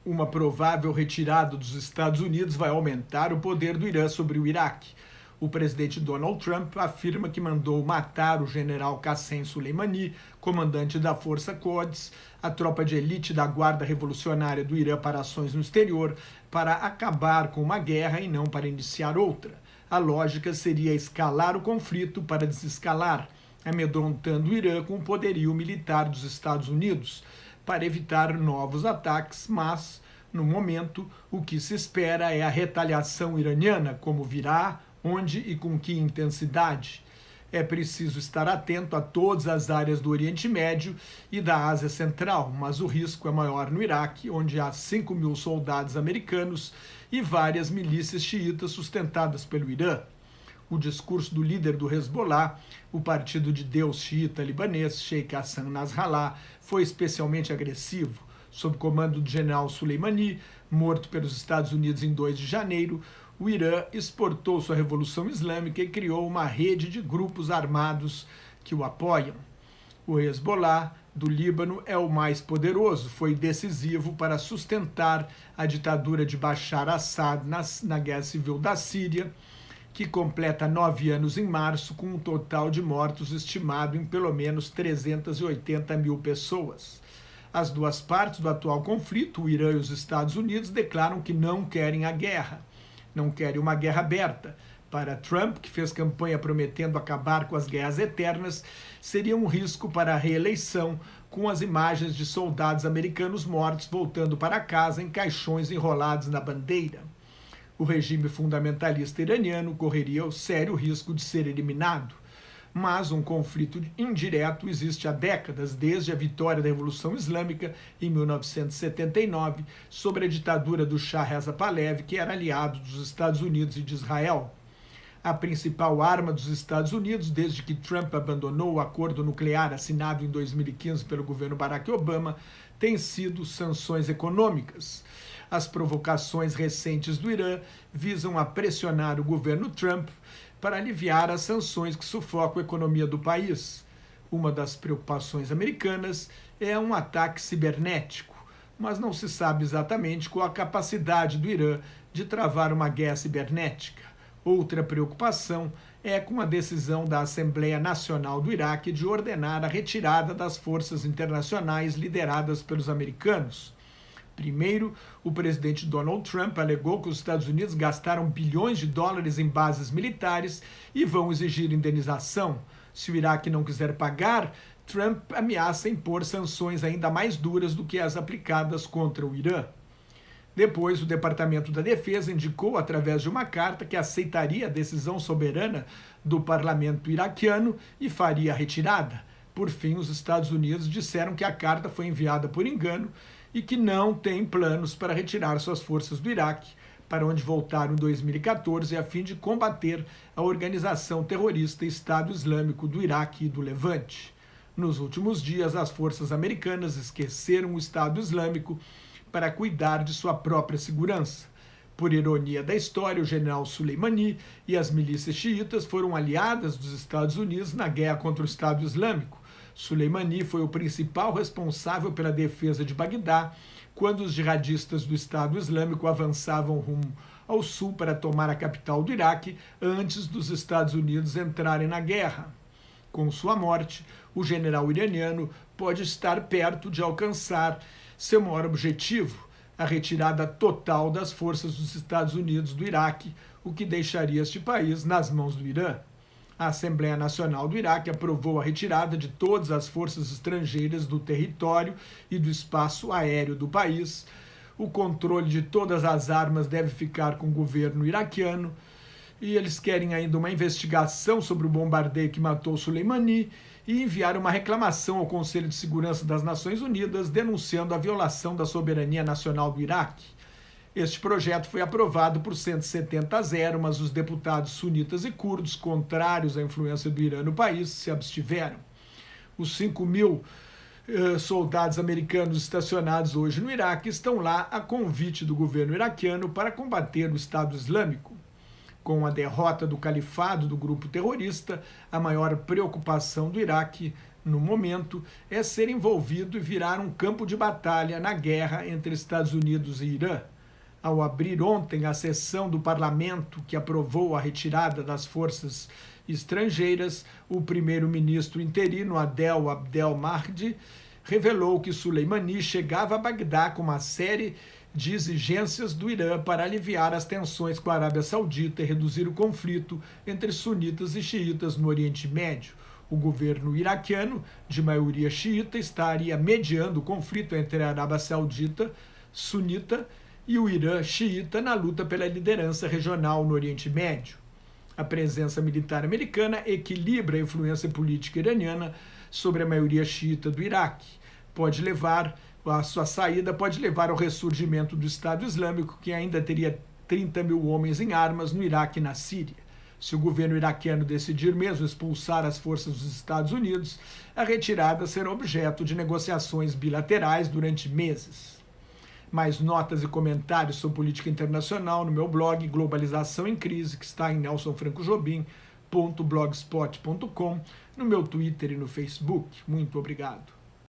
Uma provável retirada dos Estados Unidos vai aumentar o poder do Irã sobre o Iraque. O presidente Donald Trump afirma que mandou matar o general Qassem Soleimani, comandante da Força Quds, a tropa de elite da Guarda Revolucionária do Irã para ações no exterior, para acabar com uma guerra e não para iniciar outra. A lógica seria escalar o conflito para desescalar, amedrontando o Irã com o poderio militar dos Estados Unidos, para evitar novos ataques, mas, no momento, o que se espera é a retaliação iraniana, como virá, onde e com que intensidade. É preciso estar atento a todas as áreas do Oriente Médio e da Ásia Central, mas o risco é maior no Iraque, onde há 5.000 soldados americanos e várias milícias xiitas sustentadas pelo Irã. O discurso do líder do Hezbollah, o Partido de Deus xiita libanês, Sheikh Hassan Nasrallah, foi especialmente agressivo. Sob comando do general Soleimani, morto pelos Estados Unidos em 2 de janeiro, o Irã exportou sua Revolução Islâmica e criou uma rede de grupos armados que o apoiam. O Hezbollah, do Líbano, é o mais poderoso, foi decisivo para sustentar a ditadura de Bashar Assad na Guerra Civil da Síria, que completa 9 anos em março, com um total de mortos estimado em pelo menos 380 mil pessoas. As duas partes do atual conflito, o Irã e os Estados Unidos, declaram que não querem a guerra, não querem uma guerra aberta. Para Trump, que fez campanha prometendo acabar com as guerras eternas, seria um risco para a reeleição, com as imagens de soldados americanos mortos voltando para casa em caixões enrolados na bandeira. O regime fundamentalista iraniano correria o sério risco de ser eliminado. Mas um conflito indireto existe há décadas, desde a vitória da Revolução Islâmica em 1979, sobre a ditadura do Shah Reza Pahlavi, que era aliado dos Estados Unidos e de Israel. A principal arma dos Estados Unidos, desde que Trump abandonou o acordo nuclear assinado em 2015 pelo governo Barack Obama, tem sido sanções econômicas. As provocações recentes do Irã visam a pressionar o governo Trump para aliviar as sanções que sufocam a economia do país. Uma das preocupações americanas é um ataque cibernético, mas não se sabe exatamente qual a capacidade do Irã de travar uma guerra cibernética. Outra preocupação é com a decisão da Assembleia Nacional do Iraque de ordenar a retirada das forças internacionais lideradas pelos americanos. Primeiro, o presidente Donald Trump alegou que os Estados Unidos gastaram bilhões de dólares em bases militares e vão exigir indenização. Se o Iraque não quiser pagar, Trump ameaça impor sanções ainda mais duras do que as aplicadas contra o Irã. Depois, o Departamento da Defesa indicou, através de uma carta, que aceitaria a decisão soberana do parlamento iraquiano e faria a retirada. Por fim, os Estados Unidos disseram que a carta foi enviada por engano e que não tem planos para retirar suas forças do Iraque, para onde voltaram em 2014, a fim de combater a organização terrorista Estado Islâmico do Iraque e do Levante. Nos últimos dias, as forças americanas esqueceram o Estado Islâmico para cuidar de sua própria segurança. Por ironia da história, o general Soleimani e as milícias xiitas foram aliadas dos Estados Unidos na guerra contra o Estado Islâmico. Soleimani foi o principal responsável pela defesa de Bagdá quando os jihadistas do Estado Islâmico avançavam rumo ao sul para tomar a capital do Iraque antes dos Estados Unidos entrarem na guerra. Com sua morte, o general iraniano pode estar perto de alcançar seu maior objetivo, a retirada total das forças dos Estados Unidos do Iraque, o que deixaria este país nas mãos do Irã. A Assembleia Nacional do Iraque aprovou a retirada de todas as forças estrangeiras do território e do espaço aéreo do país. O controle de todas as armas deve ficar com o governo iraquiano. E eles querem ainda uma investigação sobre o bombardeio que matou Soleimani e enviar uma reclamação ao Conselho de Segurança das Nações Unidas denunciando a violação da soberania nacional do Iraque. Este projeto foi aprovado por 170-0, mas os deputados sunitas e curdos, contrários à influência do Irã no país, se abstiveram. Os 5.000 soldados americanos estacionados hoje no Iraque estão lá a convite do governo iraquiano para combater o Estado Islâmico. Com a derrota do califado do grupo terrorista, a maior preocupação do Iraque no momento, é ser envolvido e virar um campo de batalha na guerra entre Estados Unidos e Irã. Ao abrir ontem a sessão do parlamento que aprovou a retirada das forças estrangeiras, o primeiro-ministro interino Adel Abdel Mahdi revelou que Soleimani chegava a Bagdá com uma série de exigências do Irã para aliviar as tensões com a Arábia Saudita e reduzir o conflito entre sunitas e xiitas no Oriente Médio. O governo iraquiano, de maioria xiita, estaria mediando o conflito entre a Arábia Saudita, sunita, e o Irã, xiita, na luta pela liderança regional no Oriente Médio. A presença militar americana equilibra a influência política iraniana sobre a maioria xiita do Iraque. A sua saída pode levar ao ressurgimento do Estado Islâmico, que ainda teria 30 mil homens em armas no Iraque e na Síria. Se o governo iraquiano decidir mesmo expulsar as forças dos Estados Unidos, a retirada será objeto de negociações bilaterais durante meses. Mais notas e comentários sobre política internacional no meu blog Globalização em Crise, que está em nelsonfrancojobim.blogspot.com, no meu Twitter e no Facebook. Muito obrigado.